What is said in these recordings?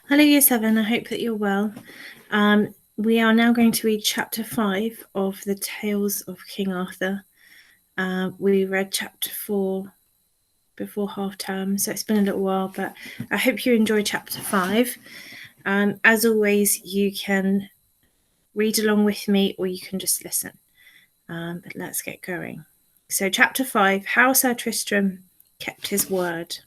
Hello, Year 7. I hope that you're well. We are now going to read Chapter 5 of the Tales of King Arthur. We read Chapter 4 before half term, so it's been a little while, but I hope you enjoy Chapter 5. As always, you can read along with me or you can just listen. But let's get going. So, Chapter 5, How Sir Tristram Kept His Word.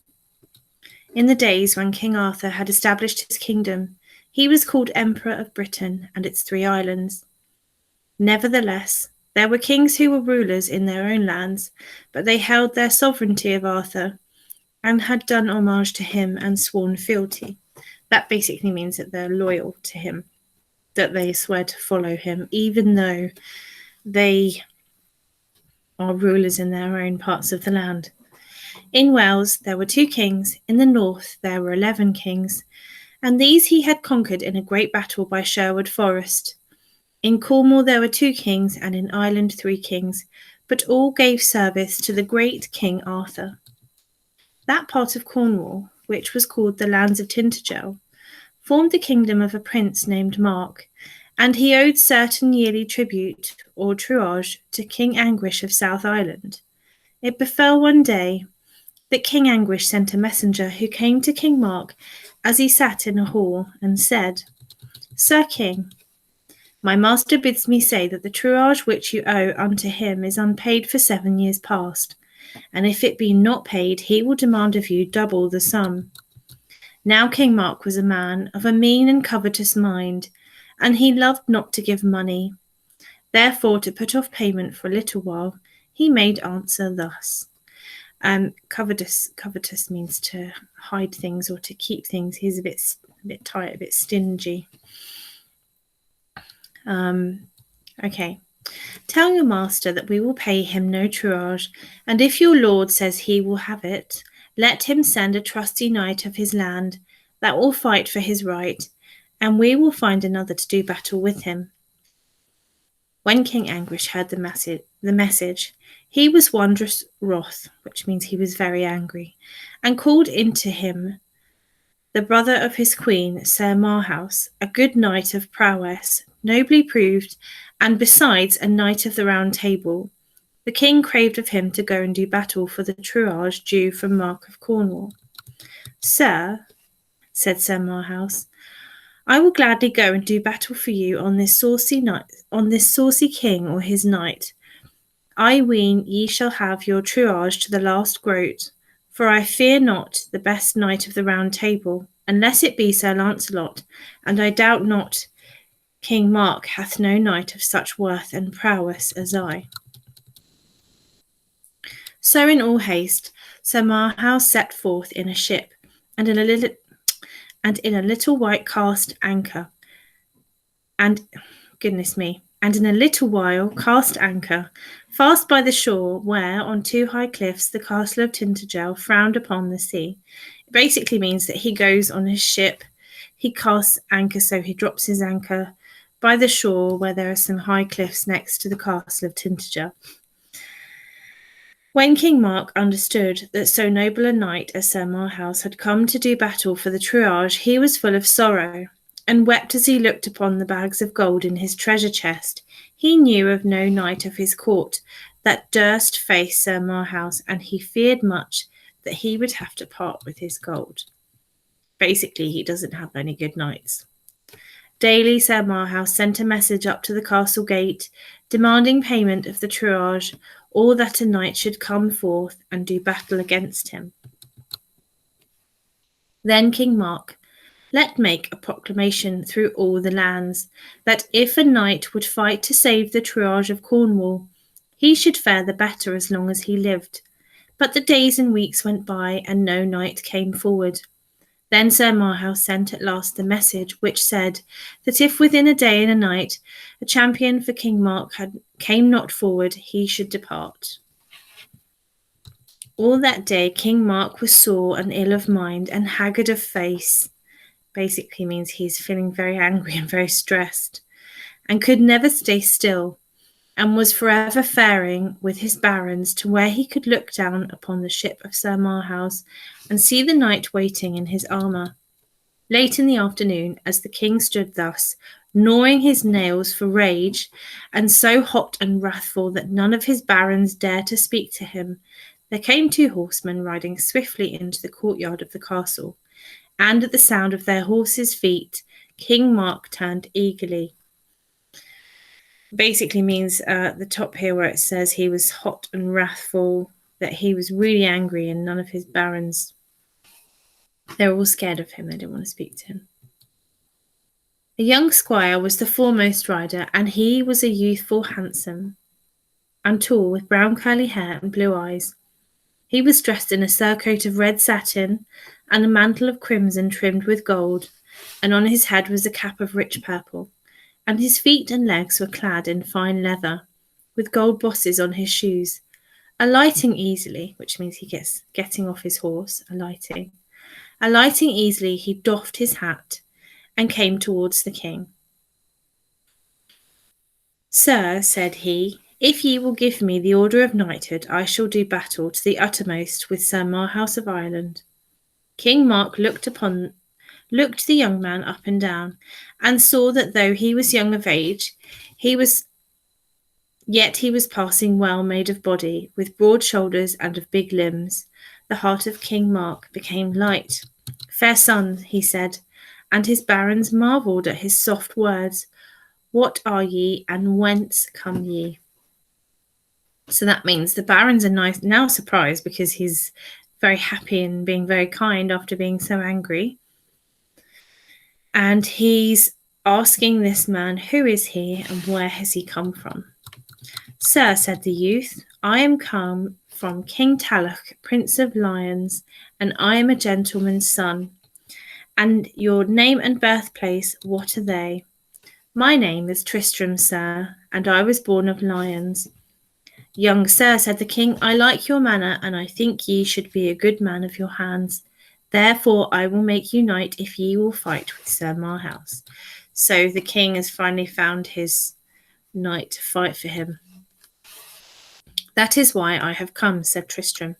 In the days when King Arthur had established his kingdom, he was called Emperor of Britain and its 3 islands. Nevertheless, there were kings who were rulers in their own lands, but they held their sovereignty of Arthur and had done homage to him and sworn fealty. That basically means that they're loyal to him, that they swear to follow him, even though they are rulers in their own parts of the land. In Wales there were 2 kings, in the north there were 11 kings, and these he had conquered in a great battle by Sherwood Forest. In Cornwall there were 2 kings, and in Ireland 3 kings, but all gave service to the great King Arthur. That part of Cornwall, which was called the Lands of Tintagel, formed the kingdom of a prince named Mark, and he owed certain yearly tribute, or truage, to King Anguish of South Island. It befell one day that King Anguish sent a messenger who came to King Mark as he sat in a hall, and said, Sir King, my master bids me say that the truage which you owe unto him is unpaid for 7 years past, and if it be not paid, he will demand of you double the sum. Now King Mark was a man of a mean and covetous mind, and he loved not to give money. Therefore, to put off payment for a little while, he made answer thus. Covetous means to hide things or to keep things. He's a bit tight, a bit stingy. Okay. Tell your master that we will pay him no truage, and if your lord says he will have it, let him send a trusty knight of his land that will fight for his right, and we will find another to do battle with him. When King Anguish heard the message, he was wondrous wroth, which means he was very angry, and called into him the brother of his queen, Sir Marhaus, a good knight of prowess, nobly proved, and besides a knight of the Round Table. The king craved of him to go and do battle for the truage due from Mark of Cornwall. Sir, said Sir Marhaus, I will gladly go and do battle for you on this saucy king or his knight. I ween ye shall have your truage to the last groat, for I fear not the best knight of the Round Table, unless it be Sir Lancelot, and I doubt not King Mark hath no knight of such worth and prowess as I. So in all haste Sir Marhaus set forth in a ship, and in a little white cast anchor, and in a little while cast anchor, fast by the shore, where, on 2 high cliffs, the castle of Tintagel frowned upon the sea. It basically means that he goes on his ship, he casts anchor, so he drops his anchor by the shore, where there are some high cliffs next to the castle of Tintagel. When King Mark understood that so noble a knight as Sir Marhaus had come to do battle for the truage, he was full of sorrow, and wept as he looked upon the bags of gold in his treasure chest. He knew of no knight of his court that durst face Sir Marhaus, and he feared much that he would have to part with his gold. Basically, he doesn't have any good knights. Daily Sir Marhaus sent a message up to the castle gate, demanding payment of the truage, or that a knight should come forth and do battle against him. Then King Mark let make a proclamation through all the lands, that if a knight would fight to save the truage of Cornwall, he should fare the better as long as he lived. But the days and weeks went by, and no knight came forward. Then Sir Marhaus sent at last the message, which said that if within a day and a night a champion for King Mark came not forward, he should depart. All that day King Mark was sore and ill of mind and haggard of face. Basically means he's feeling very angry and very stressed, and could never stay still, and was forever faring with his barons to where he could look down upon the ship of Sir Marhaus and see the knight waiting in his armour. Late in the afternoon, as the king stood thus, gnawing his nails for rage, and so hot and wrathful that none of his barons dared to speak to him, there came 2 horsemen riding swiftly into the courtyard of the castle, and at the sound of their horses' feet, King Mark turned eagerly. Basically means the top here where it says he was hot and wrathful, that he was really angry, and none of his barons, they were all scared of him. They didn't want to speak to him. A young squire was the foremost rider, and he was a youthful, handsome, and tall, with brown curly hair and blue eyes. He was dressed in a surcoat of red satin and a mantle of crimson trimmed with gold, and on his head was a cap of rich purple, and his feet and legs were clad in fine leather, with gold bosses on his shoes. Alighting easily, which means he gets getting off his horse, alighting easily, he doffed his hat and came towards the king. Sir, said he, if ye will give me the order of knighthood, I shall do battle to the uttermost with Sir Marhaus of Ireland. King Mark looked the young man up and down, and saw that though he was young of age, yet he was passing well made of body, with broad shoulders and of big limbs. The heart of King Mark became light. Fair son, he said, and his barons marvelled at his soft words. What are ye, and whence come ye? So that means the barons are now surprised because he's very happy and being very kind after being so angry. And he's asking this man, who is he and where has he come from? Sir, said the youth, I am come from King Talloch, Prince of Lions, and I am a gentleman's son. And your name and birthplace, what are they? My name is Tristram, sir, and I was born of Lions. Young sir, said the king, I like your manner, and I think ye should be a good man of your hands. Therefore I will make you knight if ye will fight with Sir Marhaus. So the king has finally found his knight to fight for him. That is why I have come, said Tristram.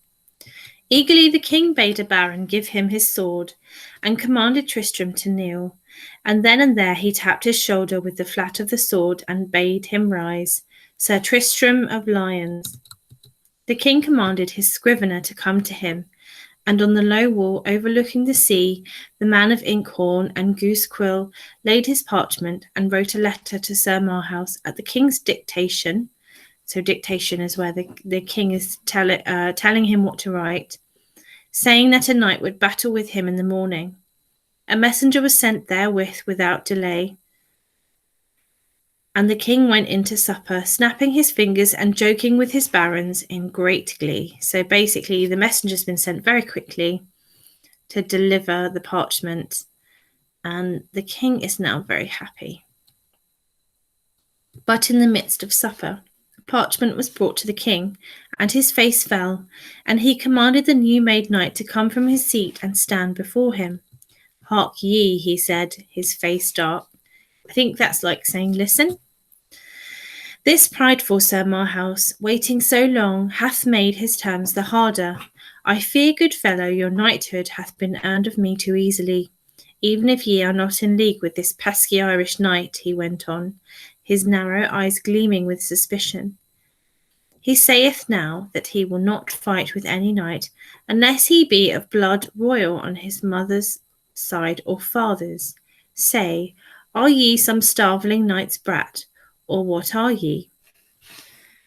Eagerly the king bade a baron give him his sword, and commanded Tristram to kneel. And then and there he tapped his shoulder with the flat of the sword, and bade him rise. Sir Tristram of Lions. The king commanded his scrivener to come to him, and on the low wall overlooking the sea, the man of inkhorn and goose quill laid his parchment and wrote a letter to Sir Marhaus at the king's dictation. So dictation is where the king is telling him what to write, saying that a knight would battle with him in the morning. A messenger was sent therewith without delay, and the king went in to supper, snapping his fingers and joking with his barons in great glee. So basically, the messenger's been sent very quickly to deliver the parchment, and the king is now very happy. But in the midst of supper, parchment was brought to the king, and his face fell, and he commanded the new-made knight to come from his seat and stand before him. Hark ye, he said, his face dark. I think that's like saying, listen. This prideful Sir Marhaus, waiting so long, hath made his terms the harder. I fear, good fellow, your knighthood hath been earned of me too easily. Even if ye are not in league with this pesky Irish knight, he went on, his narrow eyes gleaming with suspicion. He saith now that he will not fight with any knight, unless he be of blood royal on his mother's side or father's. Say, are ye some starveling knight's brat, or what are ye?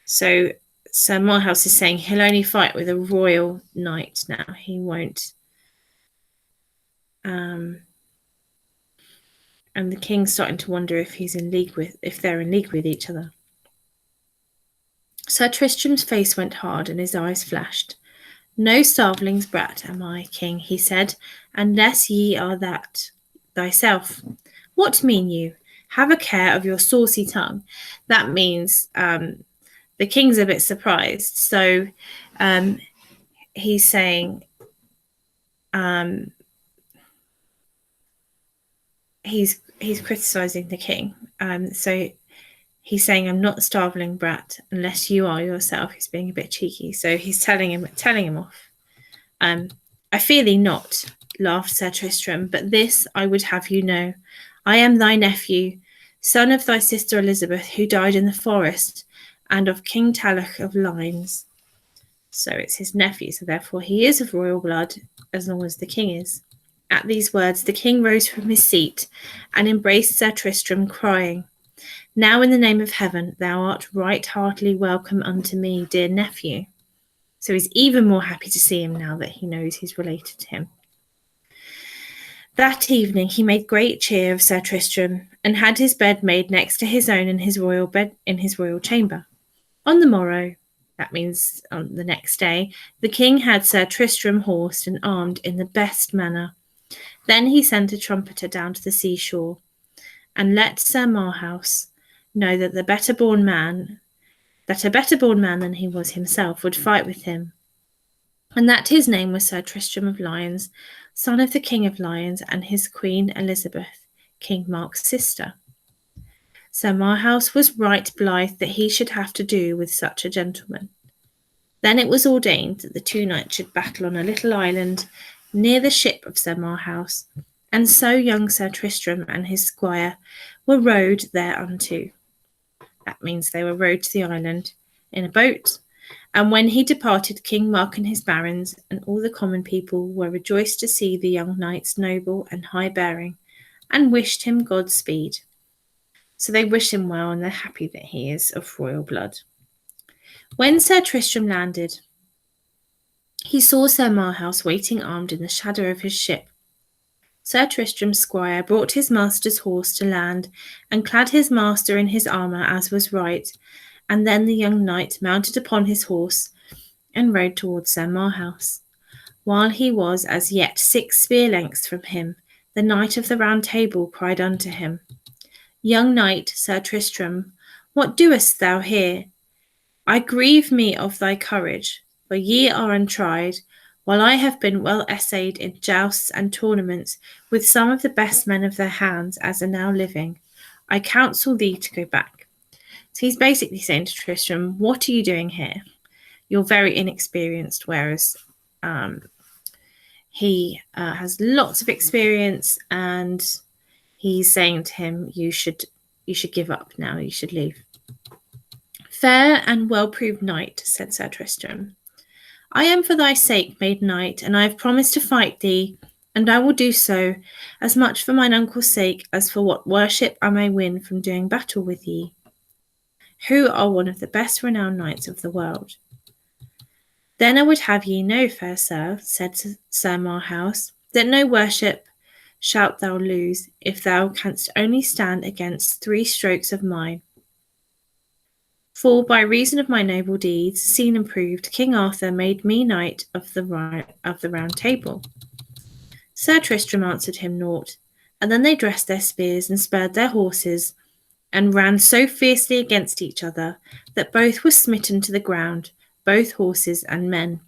So Sir Marhaus is saying he'll only fight with a royal knight now. He won't. And the king's starting to wonder if they're in league with each other. Sir Tristram's face went hard and his eyes flashed. No starveling's brat am I, king, he said, unless ye are that thyself. What mean you? Have a care of your saucy tongue. That means the king's a bit surprised. So he's saying he's criticizing the king. So he's saying, I'm not a starveling brat unless you are yourself. He's being a bit cheeky. So he's telling him off. I fear thee not, laughed Sir Tristram, but this I would have you know. I am thy nephew, son of thy sister Elizabeth, who died in the forest, and of King Talloch of Lyons. So it's his nephew, so therefore he is of royal blood, as long as the king is. At these words, the king rose from his seat and embraced Sir Tristram, crying, Now in the name of heaven, thou art right heartily welcome unto me, dear nephew. So he's even more happy to see him now that he knows he's related to him. That evening he made great cheer of Sir Tristram, and had his bed made next to his own in his royal chamber. On the morrow, that means on the next day, the king had Sir Tristram horsed and armed in the best manner. Then he sent a trumpeter down to the seashore, and let Sir Marhaus know that a better born man than he was himself would fight with him, and that his name was Sir Tristram of Lyons, son of the King of Lyons, and his Queen Elizabeth, King Mark's sister. Sir Marhaus was right blithe that he should have to do with such a gentleman. Then it was ordained that the two knights should battle on a little island near the ship of Sir Marhaus, and so young Sir Tristram and his squire were rowed thereunto. That means they were rowed to the island in a boat, and when he departed, King Mark and his barons and all the common people were rejoiced to see the young knight's noble and high bearing, and wished him Godspeed. So they wish him well, and they're happy that he is of royal blood. When Sir Tristram landed, he saw Sir Marhaus waiting armed in the shadow of his ship. Sir Tristram's squire brought his master's horse to land, and clad his master in his armour as was right, and then the young knight mounted upon his horse and rode towards Sir Marhaus. While he was as yet 6 spear lengths from him, the Knight of the Round Table cried unto him, Young knight, Sir Tristram, what doest thou here? I grieve me of thy courage, for ye are untried, while I have been well essayed in jousts and tournaments with some of the best men of their hands as are now living. I counsel thee to go back. So he's basically saying to Tristram, what are you doing here? You're very inexperienced, whereas he has lots of experience, and he's saying to him, you should give up now, you should leave. Fair and well-proved knight, said Sir Tristram, I am for thy sake made knight, and I have promised to fight thee, and I will do so, as much for mine uncle's sake as for what worship I may win from doing battle with ye, who are one of the best renowned knights of the world. Then I would have ye know, fair sir, said Sir Marhaus, that no worship shalt thou lose, if thou canst only stand against 3 strokes of mine. For by reason of my noble deeds, seen and proved, King Arthur made me knight of the Round Table. Sir Tristram answered him naught, and then they dressed their spears and spurred their horses, and ran so fiercely against each other that both were smitten to the ground, both horses and men.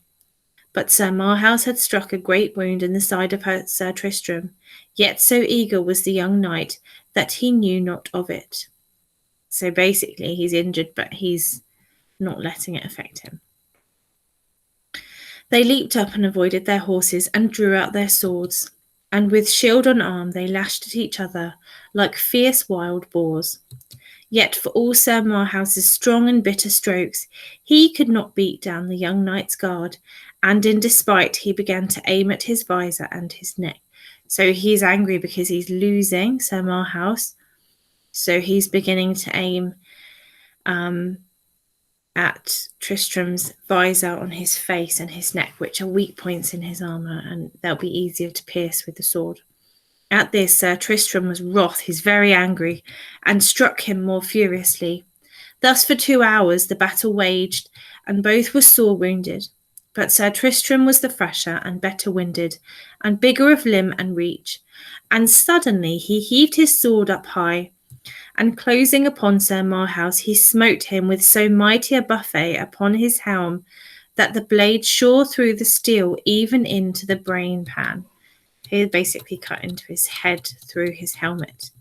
But Sir Marhaus had struck a great wound in the side of Sir Tristram, yet so eager was the young knight that he knew not of it. So basically he's injured, but he's not letting it affect him. They leaped up and avoided their horses and drew out their swords, and with shield on arm they lashed at each other like fierce wild boars. Yet for all Sir Marhaus's strong and bitter strokes, he could not beat down the young knight's guard, and in despite he began to aim at his visor and his neck. So he's angry because he's losing, Sir Marhaus. So he's beginning to aim at Tristram's visor on his face and his neck, which are weak points in his armour, and they'll be easier to pierce with the sword. At this, Sir Tristram was wroth, he's very angry, and struck him more furiously. Thus for 2 hours the battle waged, and both were sore wounded. But Sir Tristram was the fresher and better winded, and bigger of limb and reach, and suddenly he heaved his sword up high, and closing upon Sir Marhaus, he smote him with so mighty a buffet upon his helm that the blade shore through the steel even into the brain pan. He basically cut into his head through his helmet.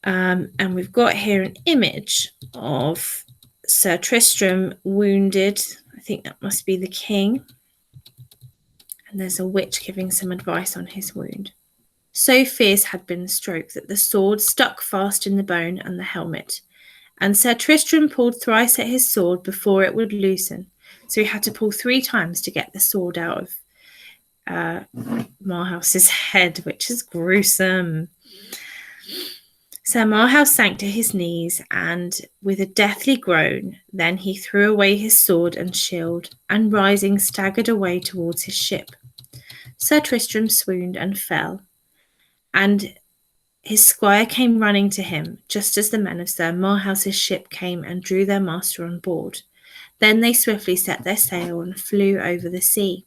And we've got here an image of Sir Tristram wounded. I think that must be the king. And there's a witch giving some advice on his wound. So fierce had been the stroke that the sword stuck fast in the bone and the helmet. And Sir Tristram pulled thrice at his sword before it would loosen. So he had to pull 3 times to get the sword out of Marhouse's head, which is gruesome. Sir Marhaus sank to his knees, and with a deathly groan, then he threw away his sword and shield, and rising staggered away towards his ship. Sir Tristram swooned and fell, and his squire came running to him, just as the men of Sir Marhaus's ship came and drew their master on board. Then they swiftly set their sail and flew over the sea.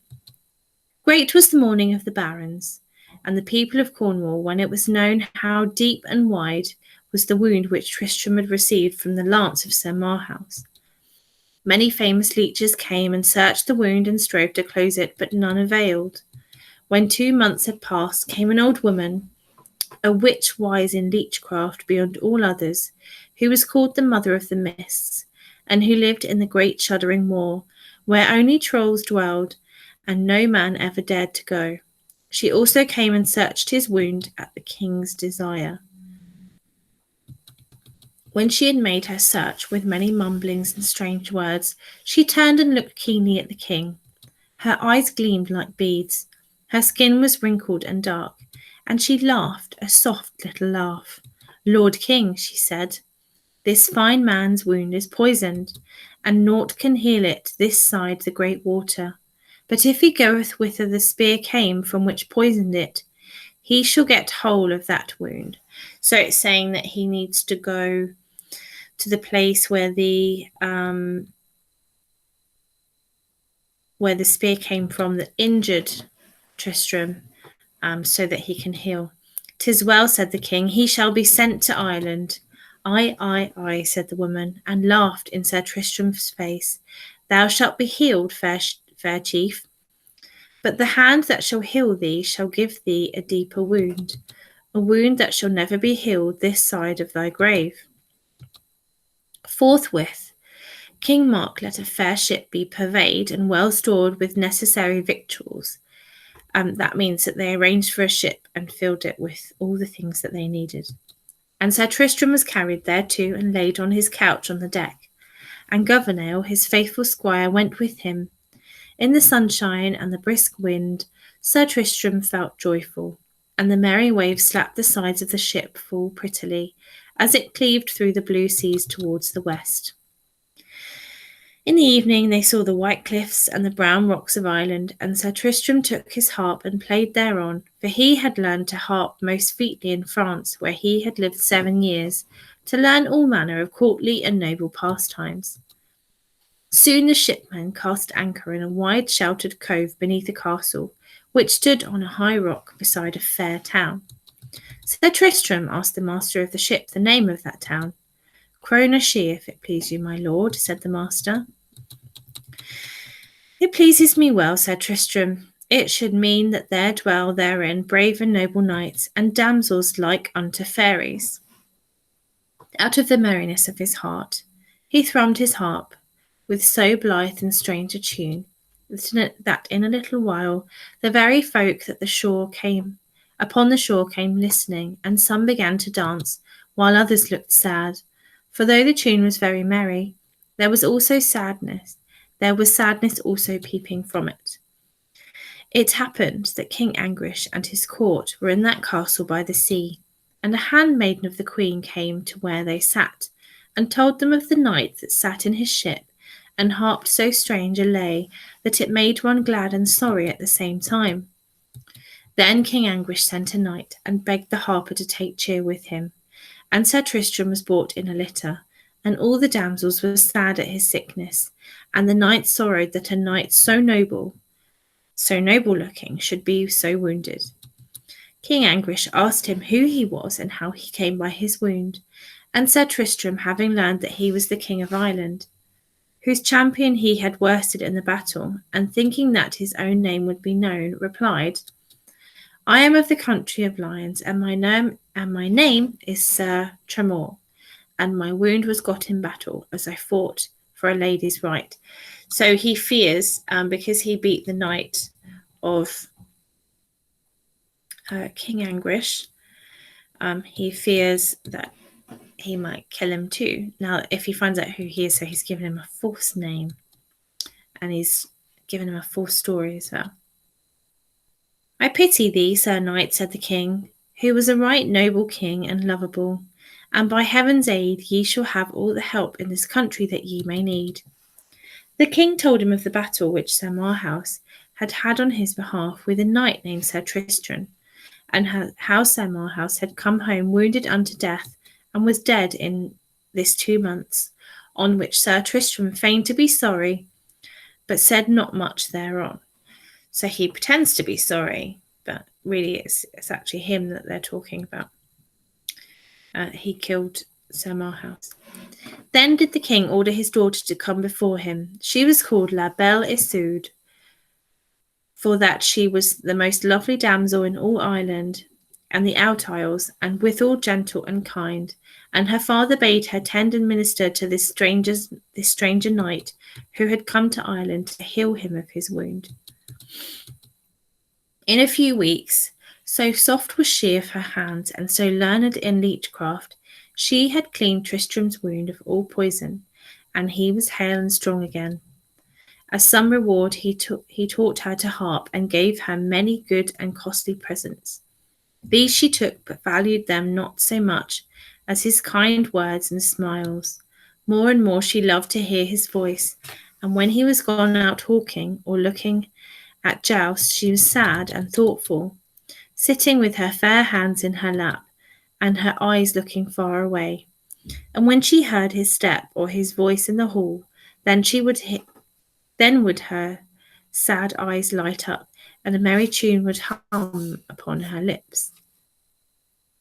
Great was the mourning of the barons and the people of Cornwall when it was known how deep and wide was the wound which Tristram had received from the lance of Sir Marhaus. Many famous leeches came and searched the wound and strove to close it, but none availed. When 2 months had passed, came an old woman, a witch wise in leechcraft beyond all others, who was called the Mother of the Mists, and who lived in the great shuddering moor, where only trolls dwelled, and no man ever dared to go. She also came and searched his wound at the king's desire. When she had made her search with many mumblings and strange words, she turned and looked keenly at the king. Her eyes gleamed like beads. Her skin was wrinkled and dark, and she laughed a soft little laugh. "Lord King," she said, "this fine man's wound is poisoned, and naught can heal it this side the great water. But if he goeth whither the spear came from which poisoned it, he shall get whole of that wound." So it's saying that he needs to go to the place where the spear came from that injured Tristram, so that he can heal. "'Tis well," said the king, "he shall be sent to Ireland." "Aye, aye, aye," said the woman, and laughed in Sir Tristram's face. "Thou shalt be healed, fair chief, but the hand that shall heal thee shall give thee a deeper wound, a wound that shall never be healed this side of thy grave." Forthwith King Mark let a fair ship be purveyed and well stored with necessary victuals. That means that they arranged for a ship and filled it with all the things that they needed. And Sir Tristram was carried thereto and laid on his couch on the deck. And Gouvernail, his faithful squire, went with him. In the sunshine and the brisk wind, Sir Tristram felt joyful, and the merry waves slapped the sides of the ship full prettily, as it cleaved through the blue seas towards the west. In the evening they saw the white cliffs and the brown rocks of Ireland, and Sir Tristram took his harp and played thereon, for he had learned to harp most featly in France, where he had lived 7 years, to learn all manner of courtly and noble pastimes. Soon the shipmen cast anchor in a wide sheltered cove beneath a castle, which stood on a high rock beside a fair town. Sir Tristram asked the master of the ship the name of that town. "Crownish, if it please you, my lord," said the master. "It pleases me well," said Tristram. "It should mean that there dwell therein brave and noble knights, and damsels like unto fairies." Out of the merriness of his heart, he thrummed his harp with so blithe and strange a tune, that in a little while the very folk that upon the shore came listening, and some began to dance, while others looked sad. For though the tune was very merry, there was sadness also peeping from it. It happened that King Anguish and his court were in that castle by the sea, and a handmaiden of the queen came to where they sat, and told them of the knight that sat in his ship, and harped so strange a lay that it made one glad and sorry at the same time. Then King Anguish sent a knight, and begged the harper to take cheer with him, and Sir Tristram was brought in a litter, and all the damsels were sad at his sickness, and the knight sorrowed that a knight so noble looking, should be so wounded. King Anguish asked him who he was and how he came by his wound, and Sir Tristram, having learned that he was the King of Ireland, whose champion he had worsted in the battle, and thinking that his own name would be known, replied, "I am of the country of lions, and my name is Sir Tremor, and my wound was got in battle, as I fought for a lady's right." So he fears, because he beat the knight of King Anguish, he fears that he might kill him too. Now, if he finds out who he is, so he's given him a false name and he's given him a false story as well. I pity thee, Sir Knight, said the king, who was a right noble king and lovable, and by heaven's aid ye shall have all the help in this country that ye may need. The king told him of the battle which Sir Marhaus had had on his behalf with a knight named Sir Tristram, and how Sir Marhaus had come home wounded unto death, and was dead in this 2 months, on which Sir Tristram feigned to be sorry, but said not much thereon. So he pretends to be sorry, but really it's actually him that they're talking about. He killed Sir Marhaus. Then did the king order his daughter to come before him. She was called La Belle Isoud, for that she was the most lovely damsel in all Ireland and the Out Isles, and withal gentle and kind. And her father bade her tend and minister to this stranger knight, who had come to Ireland to heal him of his wound. In a few weeks, so soft was she of her hands, and so learned in leechcraft, she had cleaned Tristram's wound of all poison, and he was hale and strong again. As some reward he taught her to harp, and gave her many good and costly presents. These she took, but valued them not so much as his kind words and smiles. More and more she loved to hear his voice, and when he was gone out hawking or looking at jousts, she was sad and thoughtful, sitting with her fair hands in her lap, and her eyes looking far away. And when she heard his step or his voice in the hall, then would her sad eyes light up, and a merry tune would hum upon her lips.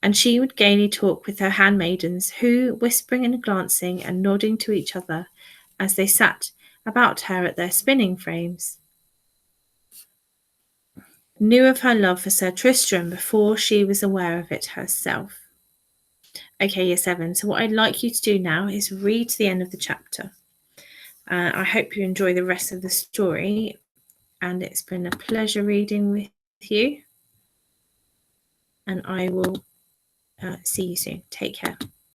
And she would gaily talk with her handmaidens, who, whispering and glancing and nodding to each other, as they sat about her at their spinning frames, knew of her love for Sir Tristram before she was aware of it herself. Okay, year 7. So what I'd like you to do now is read to the end of the chapter. I hope you enjoy the rest of the story, and it's been a pleasure reading with you. And I will see you soon. Take care.